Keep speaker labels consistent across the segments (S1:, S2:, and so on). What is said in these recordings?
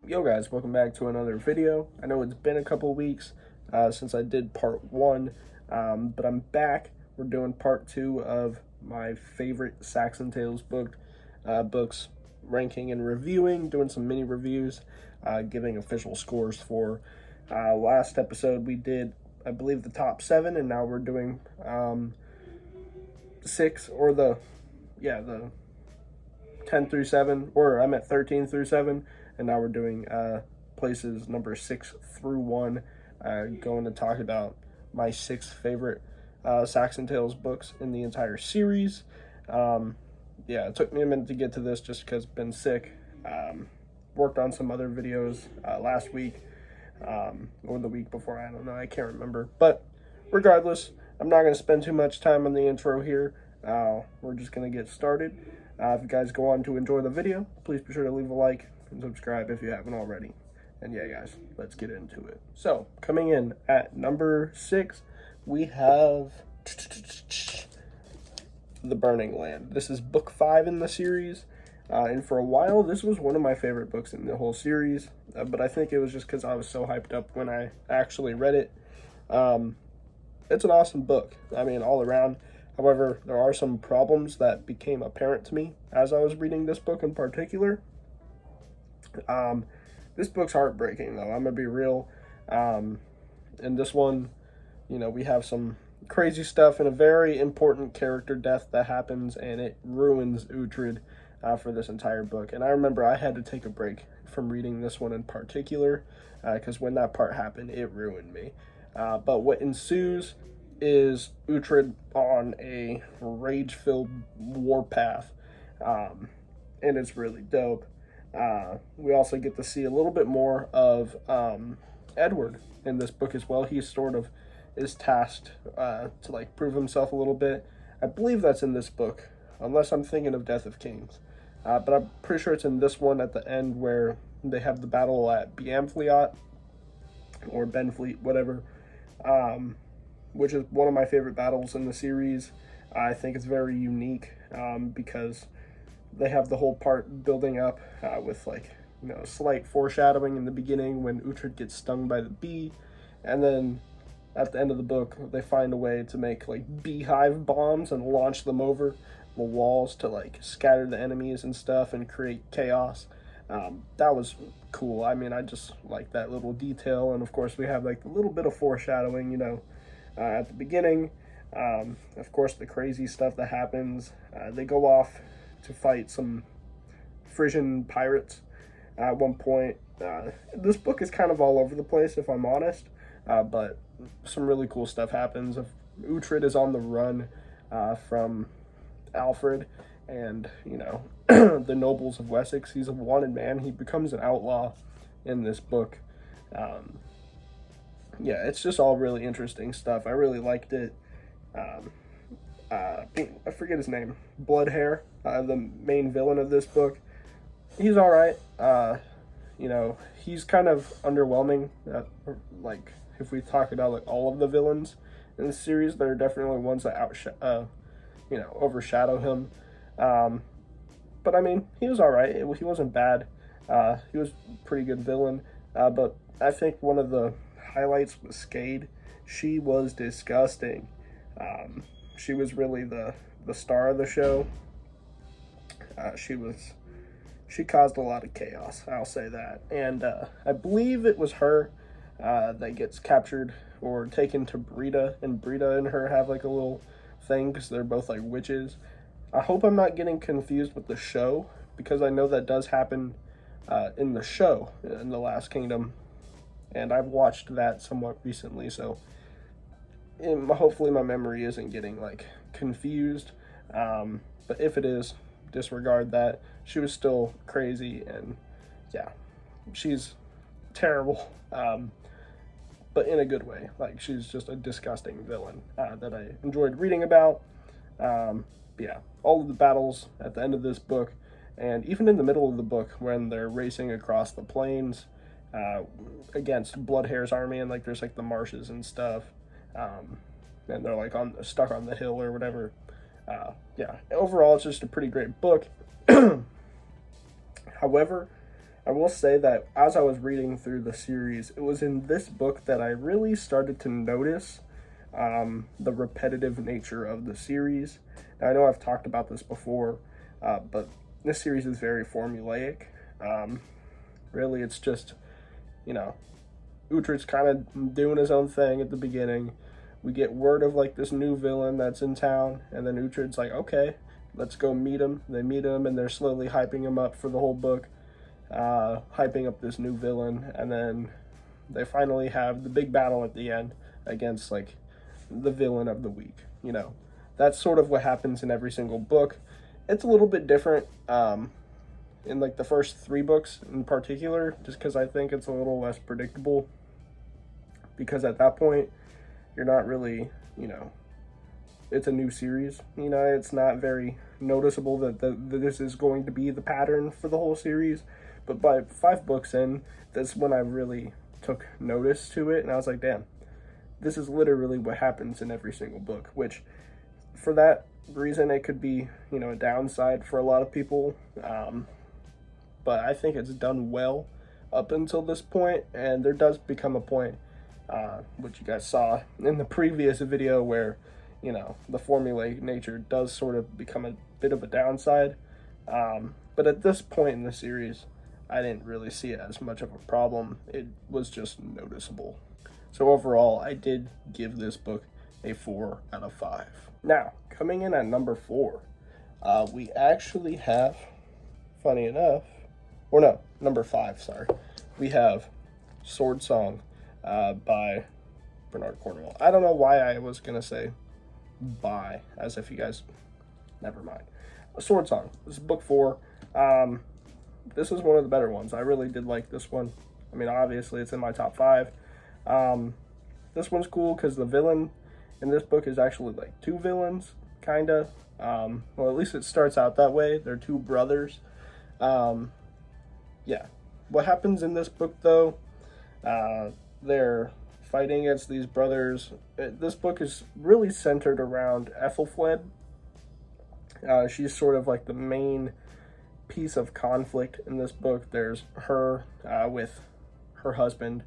S1: Yo guys, welcome back to another video. I know it's been a couple weeks since I did part one, but I'm back. We're doing part two of my favorite Saxon Tales books, ranking and reviewing, doing some mini reviews, giving official scores for. Last episode we did, I believe, the top 7, and now we're doing 6, or the 10 through 7, or I'm at 13 through 7. And now we're doing places number 6 through 1, going to talk about my 6 favorite Saxon Tales books in the entire series. It took me a minute to get to this just because I've been sick. Worked on some other videos last week, or the week before, I don't know, I can't remember. But regardless, I'm not going to spend too much time on the intro here. We're just going to get started. If you guys go on to enjoy the video, please be sure to leave a like and subscribe if you haven't already. And yeah, guys, let's get into it. So, coming in at number 6, we have The Burning Land. This is book 5 in the series, and for a while, this was one of my favorite books in the whole series, but I think it was just because I was so hyped up when I actually read it. It's an awesome book, I mean, all around. However, there are some problems that became apparent to me as I was reading this book in particular. This book's heartbreaking, though. I'm gonna be real. In this one, we have some crazy stuff and a very important character death that happens, and it ruins Uhtred for this entire book. And I remember I had to take a break from reading this one in particular, because when that part happened, it ruined me. But what ensues is Uhtred on a rage-filled warpath, and it's really dope. We also get to see a little bit more of Edward in this book as well. He sort of is tasked to prove himself a little bit. I believe that's in this book, unless I'm thinking of Death of Kings. But I'm pretty sure it's in this one at the end where they have the battle at Beamfleet, or Benfleet, whatever, which is one of my favorite battles in the series. I think it's very unique because they have the whole part building up with slight foreshadowing in the beginning when Uhtred gets stung by the bee, and then at the end of the book they find a way to make beehive bombs and launch them over the walls to scatter the enemies and stuff and create chaos. That was cool. I mean, I just like that little detail. And of course we have a little bit of foreshadowing at the beginning. Of course, the crazy stuff that happens. They go off to fight some Frisian pirates at one point. This book is kind of all over the place, if I'm honest, but some really cool stuff happens. Uhtred is on the run from Alfred and the nobles of Wessex. He's a wanted man. He becomes an outlaw in this book. It's just all really interesting stuff. I really liked it. I forget his name. Bloodhair, the main villain of this book. He's all right. He's kind of underwhelming. If we talk about all of the villains in the series, there are definitely ones that overshadow him. But I mean, he was all right. He wasn't bad. He was a pretty good villain. But I think one of the highlights was Skade. She was disgusting. She was really the star of the show. She caused a lot of chaos, I'll say that. And I believe it was her that gets captured or taken to Brita, and Brita and her have a little thing because they're both witches. I hope I'm not getting confused with the show, because I know that does happen in the show in The Last Kingdom, and I've watched that somewhat recently, so hopefully my memory isn't getting confused. But if it is, disregard that. She was still crazy, and yeah, she's terrible, but in a good way. She's just a disgusting villain that I enjoyed reading about. All of the battles at the end of this book, and even in the middle of the book when they're racing across the plains against Bloodhair's army, and there's the marshes and stuff, and they're stuck on the hill or whatever. Overall, it's just a pretty great book. However, I will say that as I was reading through the series, it was in this book that I really started to notice the repetitive nature of the series. Now, I know I've talked about this before, but this series is very formulaic. Really, it's just, you know, Uhtred's kind of doing his own thing at the beginning. We get word of like this new villain that's in town, and then Uhtred's like, okay, let's go meet him. They meet him, and they're slowly hyping him up for the whole book, hyping up this new villain, and then they finally have the big battle at the end against like the villain of the week. You know, that's sort of what happens in every single book. It's a little bit different in like the first 3 books in particular, just because I think it's a little less predictable, because at that point you're not really, you know, it's a new series, you know, it's not very noticeable that this is going to be the pattern for the whole series. But by 5 books in, that's when I really took notice to it, and I was like, damn, this is literally what happens in every single book, which for that reason it could be, you know, a downside for a lot of people, but I think it's done well up until this point. And there does become a point, which you guys saw in the previous video, where, you know, the formulaic nature does sort of become a bit of a downside, but at this point in the series I didn't really see it as much of a problem. It was just noticeable. So overall, I did give this book a 4 out of 5. Now, coming in at number 4, we actually have, funny enough, or no, number 5, sorry. We have Sword Song by Bernard Cornwell. I don't know why I was going to say by, as if you guys, never mind. Sword Song. This is book 4. This is one of the better ones. I really did like this one. I mean, obviously it's in my top 5. This one's cool because the villain in this book is actually like 2 villains, kind of. Well, at least it starts out that way. They're 2 brothers. Yeah. What happens in this book, though, they're fighting against these brothers. This book is really centered around Ethelfled. She's sort of like the main piece of conflict in this book. There's her with her husband,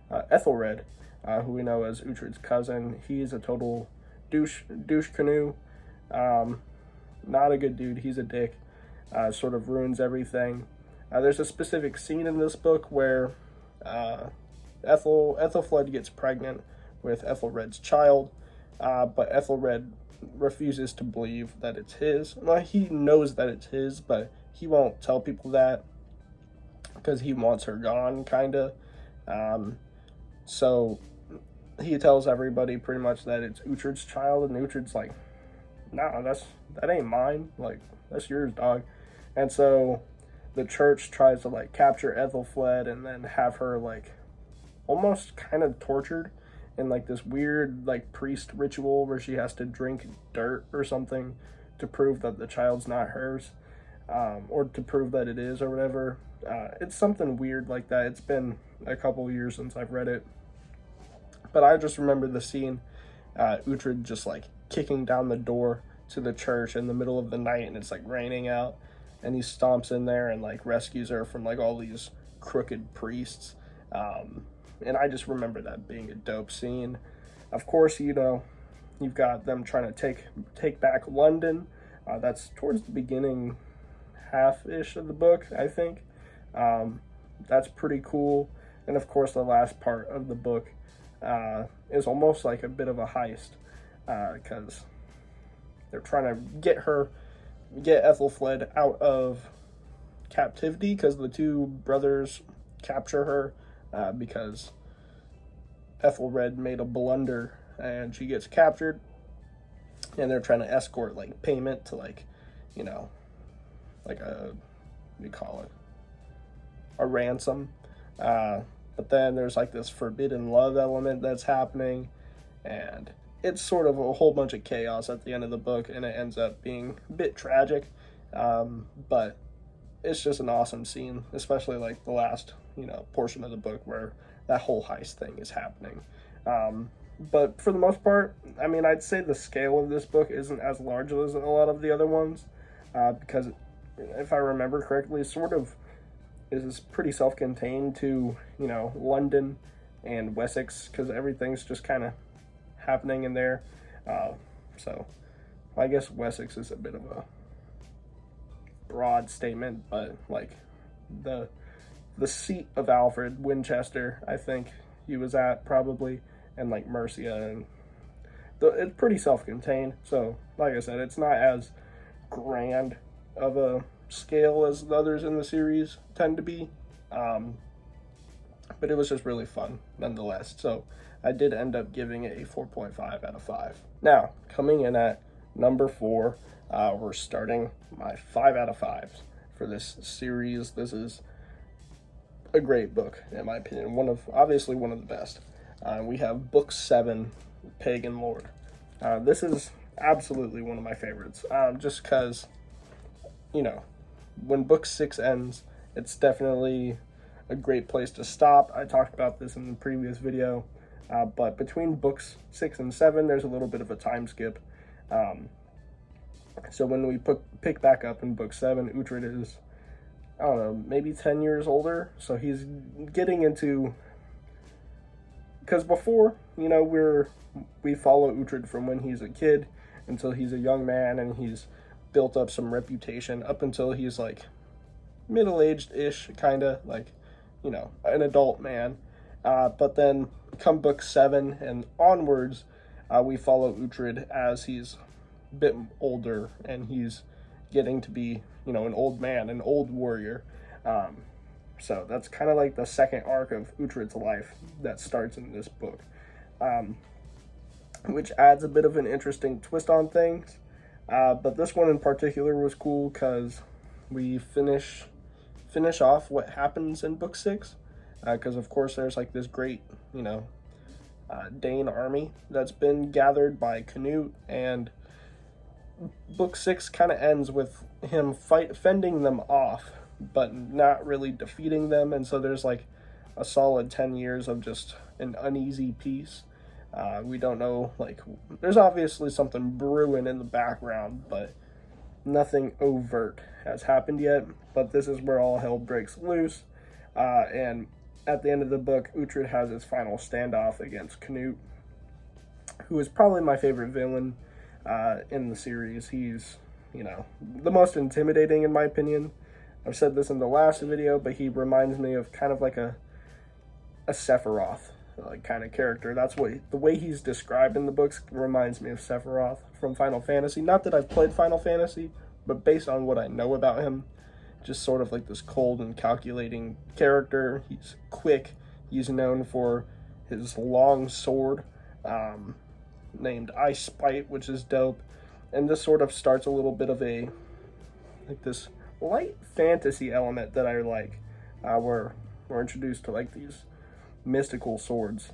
S1: Ethelred, who we know as Uhtred's cousin. He's a total douche canoe. Not a good dude. He's a dick. Sort of ruins everything. There's a specific scene in this book where Ethelfled gets pregnant with Ethelred's child, but Ethelred refuses to believe that it's his. Well, he knows that it's his, but he won't tell people that because he wants her gone, kind of. So he tells everybody pretty much that it's Uhtred's child, and Uhtred's like, nah, that ain't mine. Like, that's yours, dog. And so the church tries to like capture Ethelfled and then have her like almost kind of tortured in like this weird like priest ritual where she has to drink dirt or something to prove that the child's not hers, or to prove that it is, or whatever. It's something weird like that. It's been a couple years since I've read it, but I just remember the scene, Uhtred just like kicking down the door to the church in the middle of the night, and it's like raining out, and he stomps in there and like rescues her from like all these crooked priests. And I just remember that being a dope scene. Of course, you know, you've got them trying to take back London. That's towards the beginning half-ish of the book, I think. That's pretty cool. And of course, the last part of the book is almost like a bit of a heist, because they're trying to get Ethelfled out of captivity, because the 2 brothers capture her, because Ethelred made a blunder and she gets captured, and they're trying to escort like payment to like, you know, like a, what do you call it, a ransom. But then there's like this forbidden love element that's happening, and it's sort of a whole bunch of chaos at the end of the book, and it ends up being a bit tragic. But it's just an awesome scene, especially like the last, you know, portion of the book where that whole heist thing is happening. But for the most part, I mean, I'd say the scale of this book isn't as large as a lot of the other ones, because if I remember correctly, sort of is pretty self-contained to, you know, London and Wessex, because everything's just kind of happening in there. So I guess Wessex is a bit of a broad statement, but like the seat of Alfred, Winchester, I think he was at probably, and like Mercia, and it's pretty self-contained. So like I said, it's not as grand of a scale as the others in the series tend to be, but it was just really fun nonetheless. So I did end up giving it a 4.5 out of 5. Now, coming in at number 4, we're starting my 5 out of 5s for this series. This is a great book, in my opinion. Obviously one of the best. We have book 7, Pagan Lord. This is absolutely one of my favorites, just because, you know, when book 6 ends, it's definitely a great place to stop. I talked about this in the previous video, but between books 6 and 7, there's a little bit of a time skip. So when we pick back up in book 7, Uhtred is, I don't know, maybe 10 years older. So he's getting into, because before, you know, we follow Uhtred from when he's a kid until he's a young man, and he's built up some reputation up until he's like middle-aged-ish, kind of like, you know, an adult man. But then come book 7 and onwards, we follow Uhtred as he's a bit older, and he's getting to be, you know, an old man, an old warrior. So that's kind of like the second arc of Uhtred's life that starts in this book, which adds a bit of an interesting twist on things. But this one in particular was cool because we finish off what happens in book 6, because of course there's like this great, you know, Dane army that's been gathered by Canute, and book 6 kind of ends with him fending them off, but not really defeating them. And so there's like a solid 10 years of just an uneasy peace. We don't know, like, there's obviously something brewing in the background, but nothing overt has happened yet. But this is where all hell breaks loose, and at the end of the book, Uhtred has his final standoff against Canute, who is probably my favorite villain in the series. He's, you know, the most intimidating in my opinion. I've said this in the last video, but he reminds me of kind of like a Sephiroth like kind of character. That's what the way he's described in the books reminds me of Sephiroth from Final Fantasy. Not that I've played Final Fantasy, but based on what I know about him, just sort of like this cold and calculating character. He's quick. He's known for his long sword, named I Spite, which is dope. And this sort of starts a little bit of a, like, this light fantasy element that I like, where we're introduced to like these mystical swords,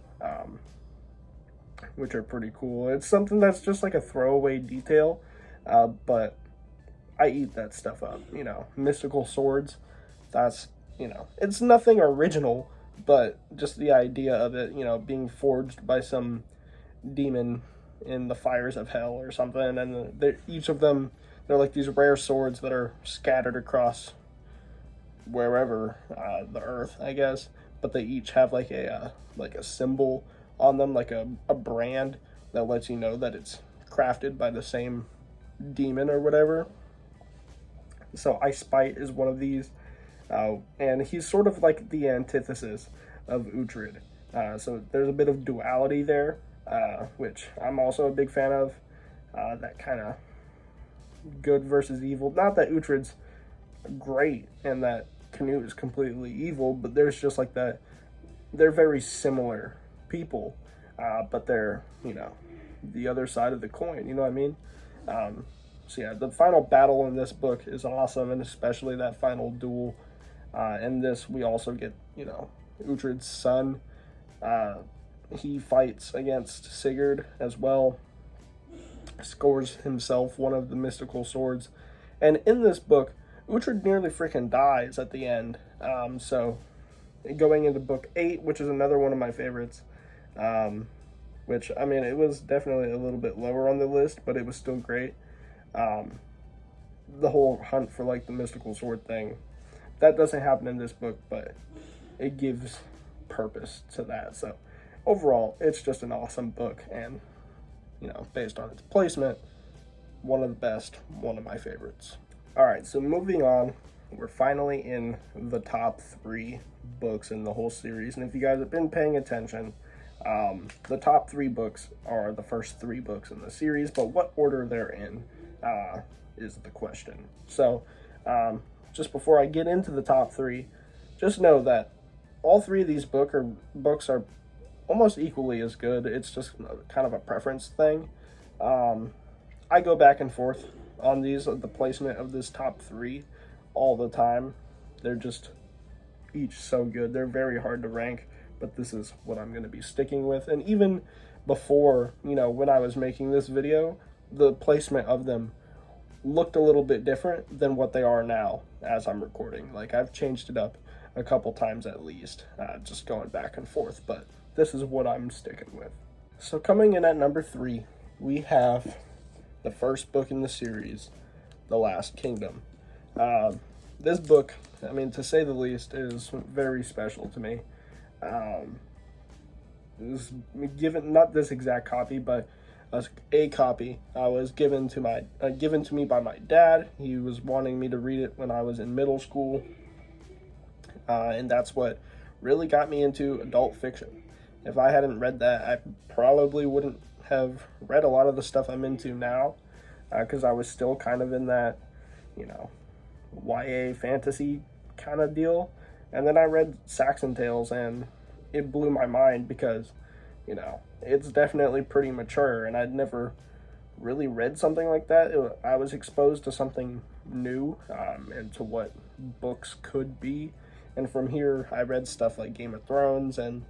S1: which are pretty cool. It's something that's just like a throwaway detail, but I eat that stuff up, you know. Mystical swords, that's, you know, it's nothing original, but just the idea of it, you know, being forged by some demon in the fires of hell or something, and each of them, they're like these rare swords that are scattered across wherever, the earth, I guess, but they each have like a symbol on them, like a brand that lets you know that it's crafted by the same demon or whatever. So I Spite is one of these, and he's sort of like the antithesis of Uhtred. So there's a bit of duality there, which I'm also a big fan of, that kind of good versus evil. Not that Uhtred's great and that Canute is completely evil, but there's just like that, they're very similar people, but they're, you know, the other side of the coin, you know what I mean? So yeah, the final battle in this book is awesome, and especially that final duel. In this, we also get, you know, Uhtred's son. He fights against Sigurd as well, scores himself one of the mystical swords. And in this book, Uhtred nearly freaking dies at the end. So going into book 8, which is another one of my favorites, which, I mean, it was definitely a little bit lower on the list, but it was still great. The whole hunt for like the mystical sword thing That doesn't happen in this book, but it gives purpose to that. So overall, it's just an awesome book, and based on its placement, one of the best, one of my favorites. All right, so moving on, we're finally in the top 3 books in the whole series. And if you guys have been paying attention, the top 3 books are the first 3 books in the series, but what order they're in is the question. So just before I get into the top 3, just know that all 3 of these books are almost equally as good. It's just kind of a preference thing. I go back and forth on the placement of this top 3 all the time. They're just each so good. They're very hard to rank, but this is what I'm going to be sticking with. And even before, when I was making this video, the placement of them looked a little bit different than what they are now as I'm recording. Like, I've changed it up a couple times at least, just going back and forth, but this is what I'm sticking with. So coming in at number 3, we have the first book in the series, The Last Kingdom. This book, I mean, to say the least, is very special to me. It was given, not this exact copy, but a copy was given to me by my dad. He was wanting me to read it when I was in middle school, and that's what really got me into adult fiction. If I hadn't read that, I probably wouldn't have read a lot of the stuff I'm into now, because I was still kind of in that, YA fantasy kind of deal. And then I read Saxon Tales, and it blew my mind because, it's definitely pretty mature, and I'd never really read something like that. I was exposed to something new, and to what books could be. And from here, I read stuff like Game of Thrones and,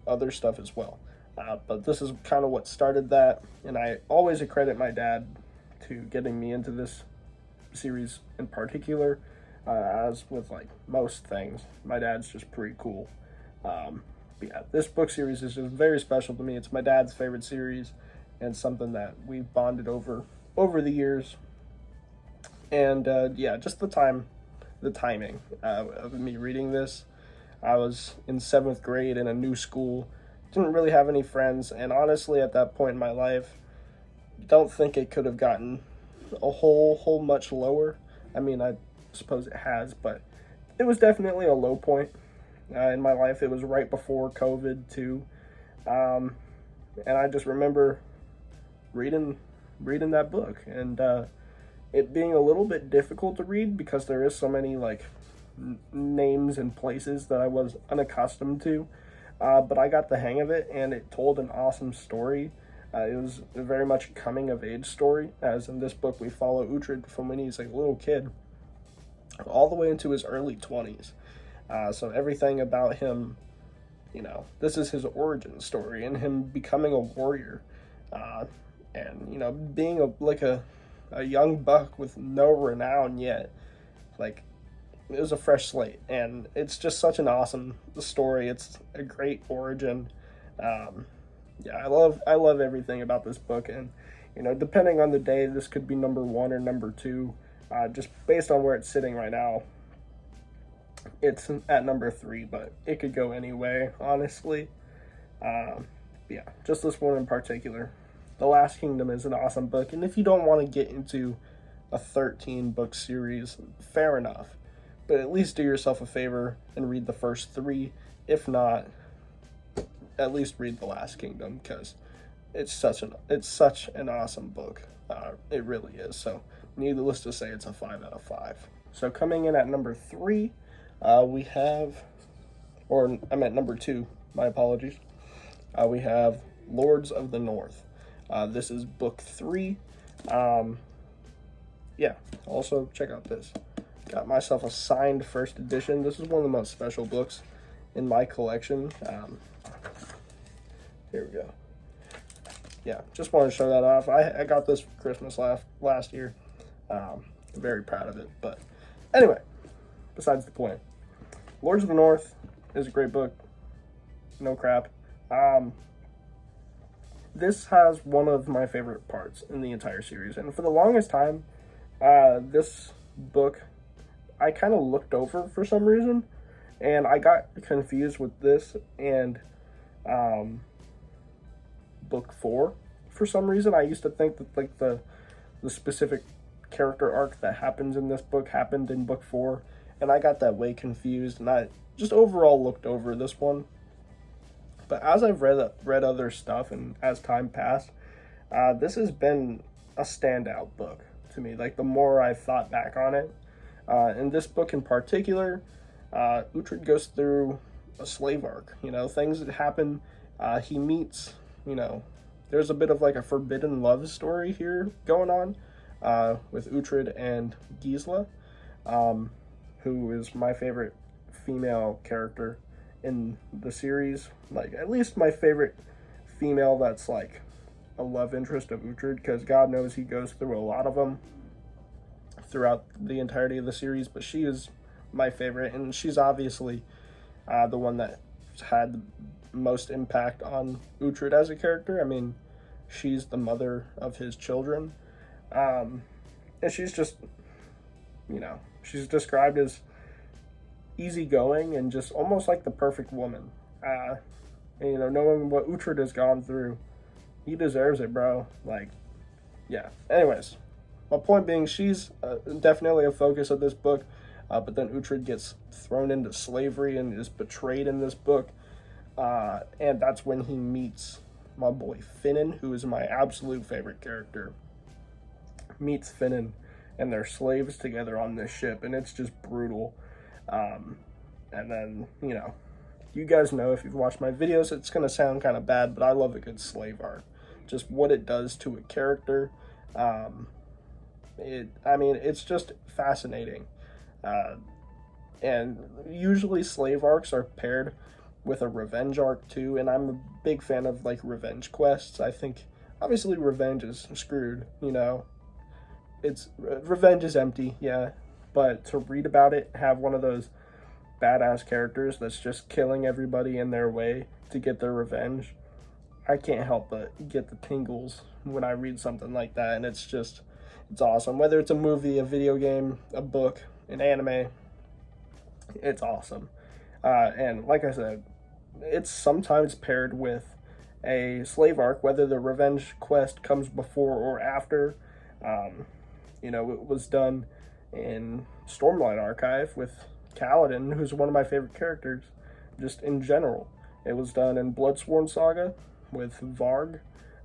S1: other stuff as well. But this is kind of what started that, and I always accredit my dad to getting me into this series in particular. As with like most things, my dad's just pretty cool. But yeah, this book series is just very special to me. It's my dad's favorite series, and something that we've bonded over the years. And just the timing of me reading this. I was in 7th grade in a new school, didn't really have any friends, and honestly, at that point in my life, don't think it could have gotten a whole much lower. I mean, I suppose it has, but it was definitely a low point in my life. It was right before COVID too, and I just remember reading that book, and it being a little bit difficult to read because there is so many like names and places that I was unaccustomed to, but I got the hang of it, and it told an awesome story. It was very much a coming of age story, as in this book we follow Uhtred from when he's like a little kid all the way into his early 20s. So everything about him, this is his origin story, and him becoming a warrior, and being a young buck with no renown yet. Like, it was a fresh slate, and it's just such an awesome story. It's a great origin. I love everything about this book, and depending on the day, this could be number 1 or number 2. Just based on where it's sitting right now, it's at number 3, but it could go any way, honestly. Just this one in particular. The Last Kingdom is an awesome book, and if you don't want to get into a 13-book series, fair enough. But at least do yourself a favor and read the first 3. If not, at least read The Last Kingdom, because it's such an awesome book. It really is. So needless to say, it's a 5 out of 5. So coming in at number 3, we have, or I'm at number 2, my apologies. We have Lords of the North. This is book 3. Also check out this. Got myself a signed first edition. This is one of the most special books in my collection. Here we go. Yeah, just wanted to show that off. I got this for Christmas last year. I'm very proud of it. But anyway, besides the point. Lords of the North is a great book. No crap. This has one of my favorite parts in the entire series. And for the longest time, this book I kind of looked over for some reason, and I got confused with this and book 4 for some reason. I used to think that like the specific character arc that happens in this book happened in book 4, and I got that way confused, and I just overall looked over this one. But as I've read other stuff and as time passed, this has been a standout book to me. Like, the more I've thought back on it, in this book in particular, Uhtred goes through a slave arc. You know, things that happen. He meets, you know, there's a bit of like a forbidden love story here going on with Uhtred and Gisela, who is my favorite female character in the series. Like, at least my favorite female that's like a love interest of Uhtred, because God knows he goes through a lot of them throughout the entirety of the series, but she is my favorite, and she's obviously the one that had the most impact on Uhtred as a character. I mean, she's the mother of his children, and she's just, you know, she's described as easygoing and just almost like the perfect woman. And, you know, knowing what Uhtred has gone through, he deserves it, bro. Like, yeah. Anyways, my point being, she's definitely a focus of this book, but then Uhtred gets thrown into slavery and is betrayed in this book, and that's when he meets my boy Finan, who is my absolute favorite character. Meets Finan, and they're slaves together on this ship, and it's just brutal. And then, you know, you guys know if you've watched my videos, it's going to sound kind of bad, but I love a good slave arc. Just what it does to a character. I mean, it's just fascinating. And usually slave arcs are paired with a revenge arc too, and I'm a big fan of like revenge quests. I think obviously revenge is screwed, you know. It's revenge is empty, yeah, but to read about it, have one of those badass characters that's just killing everybody in their way to get their revenge, I can't help but get the tingles when I read something like that. And it's awesome. Whether it's a movie, a video game, a book, an anime, it's awesome. And like I said, it's sometimes paired with a slave arc, whether the revenge quest comes before or after. You know, it was done in Stormlight Archive with Kaladin, who's one of my favorite characters, just in general. It was done in Bloodsworn Saga with Varg.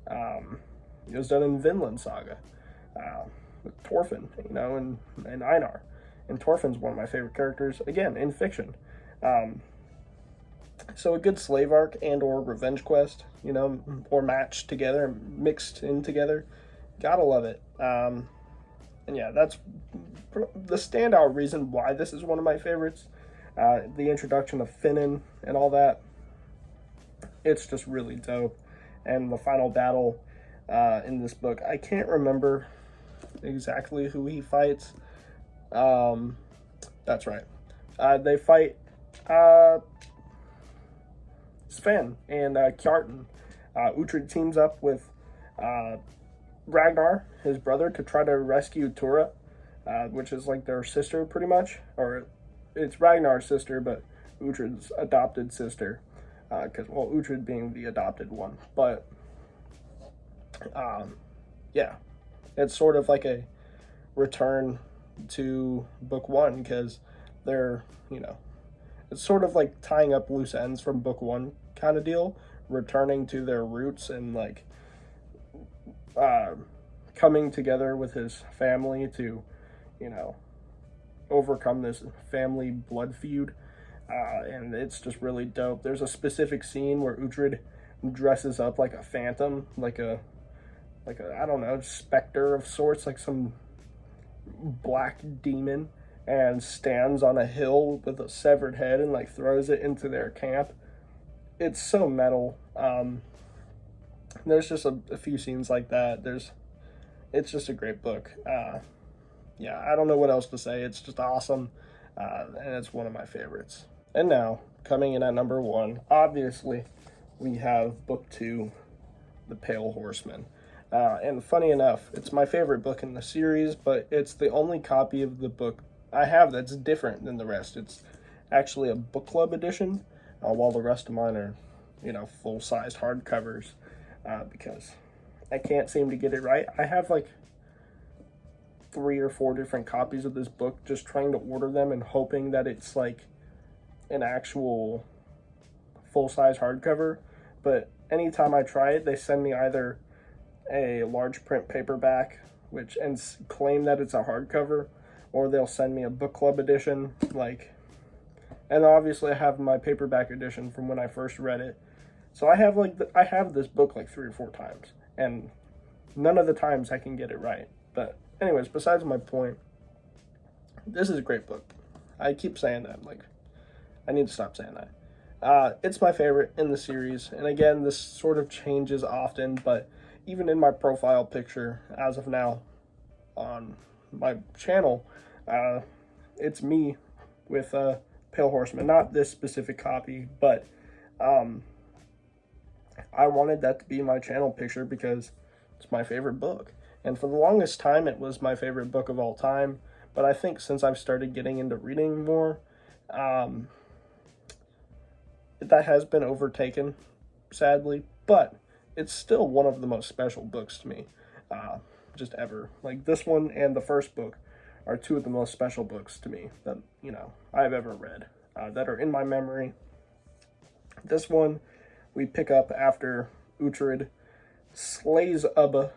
S1: It was done in Vinland Saga with Thorfinn, you know, and Einar. And Thorfinn's one of my favorite characters, again, in fiction. So a good slave arc and or revenge quest, you know, or matched together, mixed in together, gotta love it. And yeah, that's the standout reason why this is one of my favorites. The introduction of Finan and all that, it's just really dope. And the final battle in this book, I can't remember exactly who he fights. That's right. They fight Sven and Kjartan. Uhtred teams up with Ragnar, his brother, to try to rescue Tura, which is like their sister pretty much. Or it's Ragnar's sister, but Uhtred's adopted sister. Because, well, Uhtred being the adopted one. But, yeah. It's sort of like a return to book 1, because they're, you know, it's sort of like tying up loose ends from book 1 kind of deal, returning to their roots and like coming together with his family to, you know, overcome this family blood feud. And it's just really dope. There's a specific scene where Uhtred dresses up like a phantom, like a I don't know, specter of sorts, like some black demon, and stands on a hill with a severed head and like throws it into their camp. It's so metal. There's just a few scenes like that. It's just a great book. Yeah, I don't know what else to say. It's just awesome, and it's one of my favorites. And now, coming in at number 1, obviously, we have book 2, The Pale Horseman. And funny enough, it's my favorite book in the series, but it's the only copy of the book I have that's different than the rest. It's actually a book club edition, while the rest of mine are, full-sized hardcovers, because I can't seem to get it right. I have like 3 or 4 different copies of this book, just trying to order them and hoping that it's like an actual full-size hardcover. But anytime I try it, they send me either a large print paperback, and claim that it's a hardcover, or they'll send me a book club edition, and obviously I have my paperback edition from when I first read it. So I have this book like 3 or 4 times, and none of the times I can get it right. But anyways, besides my point, this is a great book. I keep saying that, I need to stop saying that. It's my favorite in the series, and again, this sort of changes often, but even in my profile picture, as of now, on my channel, it's me with Pale Horseman. Not this specific copy, but I wanted that to be my channel picture because it's my favorite book. And for the longest time, it was my favorite book of all time. But I think since I've started getting into reading more, that has been overtaken, sadly. But it's still one of the most special books to me, just ever. Like, this one and the first book are 2 of the most special books to me that, I've ever read, that are in my memory. This one we pick up after Uhtred slays Ubba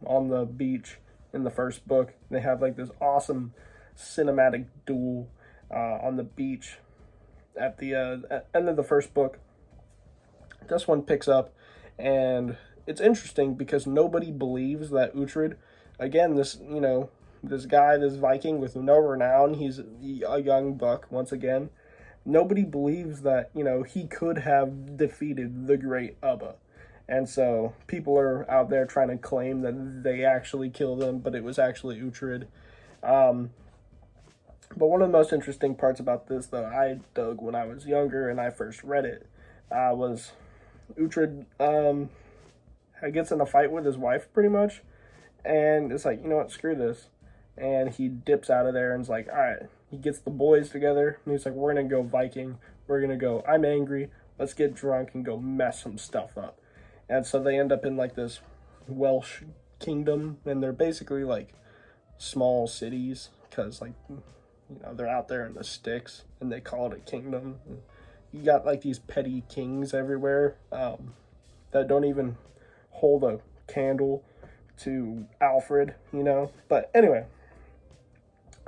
S1: on the beach in the first book. They have like this awesome cinematic duel on the beach at the end of the first book. This one picks up, and it's interesting because nobody believes that Uhtred, again, this guy, this Viking with no renown, he's a young buck once again. Nobody believes that, he could have defeated the great Ubba. And so people are out there trying to claim that they actually killed him, but it was actually Uhtred. But one of the most interesting parts about this that I dug when I was younger and I first read it was Uhtred gets in a fight with his wife pretty much, and it's like, you know what, screw this. And he dips out of there and is like, all right, he gets the boys together, and he's like, we're going to go Viking. We're going to go, I'm angry, let's get drunk and go mess some stuff up. And so they end up in like this Welsh kingdom, and they're basically like small cities because they're out there in the sticks and they call it a kingdom. And you got like these petty kings everywhere that don't even hold a candle to Alfred, But anyway,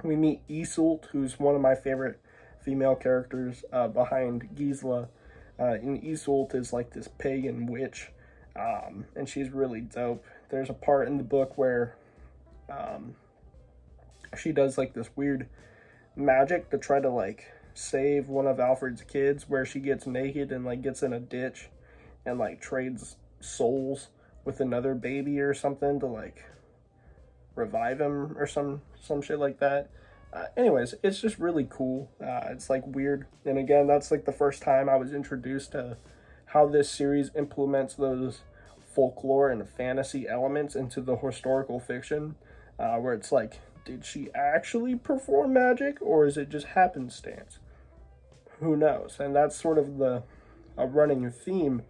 S1: we meet Iseult, who's one of my favorite female characters behind Gisela. And Iseult is like this pagan witch. And she's really dope. There's a part in the book where she does like this weird magic to try to save one of Alfred's kids, where she gets naked and gets in a ditch and trades souls with another baby or something to revive him or some shit like that. Anyways, it's just really cool. It's weird, and again, that's the first time I was introduced to how this series implements those folklore and fantasy elements into the historical fiction, where it's did she actually perform magic, or is it just happenstance? Who knows? And that's sort of a running theme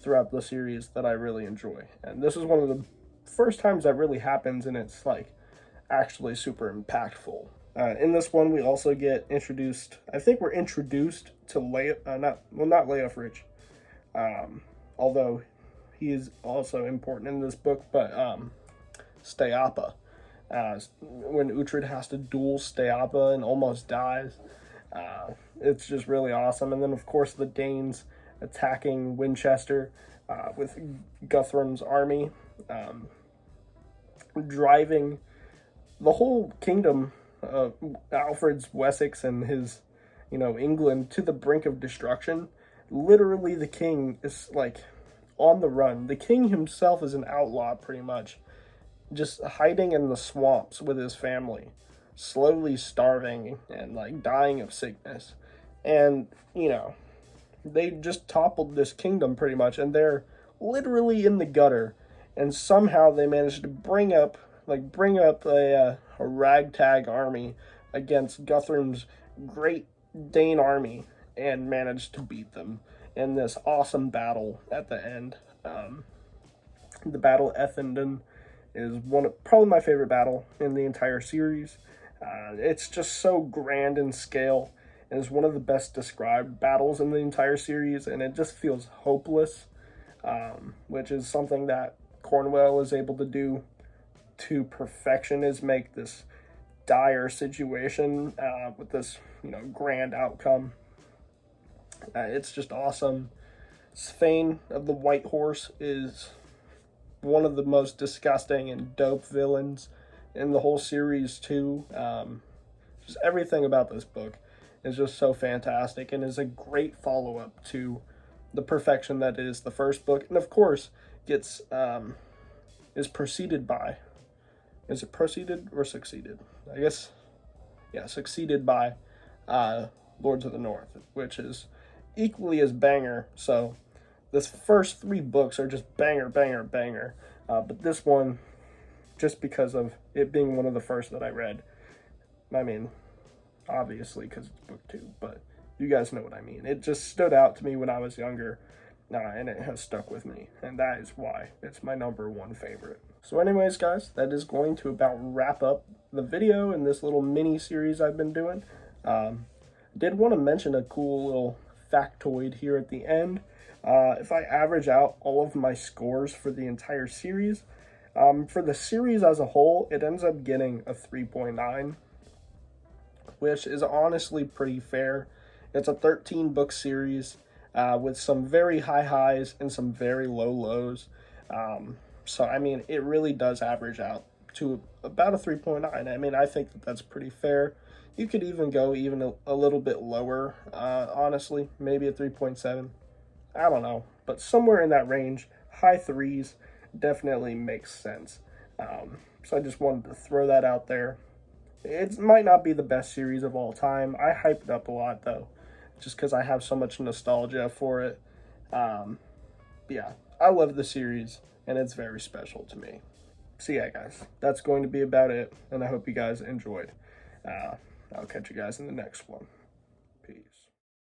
S1: throughout the series that I really enjoy. And this is one of the first times that really happens, and it's actually super impactful. In this one, we also get introduced, I think we're introduced to not Leofric, although he is also important in this book, but Steapa. When Uhtred has to duel Steapa and almost dies, it's just really awesome. And then, of course, the Danes attacking Winchester with Guthrum's army, driving the whole kingdom, Alfred's Wessex and his, England, to the brink of destruction. Literally, the king is on the run. The king himself is an outlaw, pretty much, just hiding in the swamps with his family, slowly starving and dying of sickness. And they just toppled this kingdom pretty much, and they're literally in the gutter. And somehow they managed to bring up a ragtag army against Guthrum's great Dane army and managed to beat them in this awesome battle at the end. The Battle of Ethandun is probably my favorite battle in the entire series. It's just so grand in scale, and is one of the best described battles in the entire series, and it just feels hopeless, which is something that Cornwell is able to do to perfection, is make this dire situation with this grand outcome. It's just awesome. Svain of the White Horse is one of the most disgusting and dope villains in the whole series too. Just everything about this book is just so fantastic, and is a great follow-up to the perfection that is the first book, and of course gets is preceded by, is it preceded or succeeded? I guess, yeah, succeeded by Lords of the North, which is equally as banger. So this first 3 books are just banger, banger, banger. But this one, just because of it being one of the first that I read, I mean, obviously because it's book 2, but you guys know what I mean. It just stood out to me when I was younger, and it has stuck with me, and that is why it's my #1 favorite. So anyways, guys, that is going to about wrap up the video in this little mini series I've been doing. Did want to mention a cool little factoid here at the end. If I average out all of my scores for the entire series, for the series as a whole, it ends up getting a 3.9, which is honestly pretty fair. It's a 13-book series with some very high highs and some very low lows. So, I mean, it really does average out to about a 3.9. I mean, I think that that's pretty fair. You could even go a little bit lower, honestly, maybe a 3.7. I don't know, but somewhere in that range, high 3s definitely makes sense. So I just wanted to throw that out there. It might not be the best series of all time. I hype it up a lot, though, just because I have so much nostalgia for it. Yeah, I love the series, and it's very special to me. So yeah, guys, that's going to be about it, and I hope you guys enjoyed. I'll catch you guys in the next one.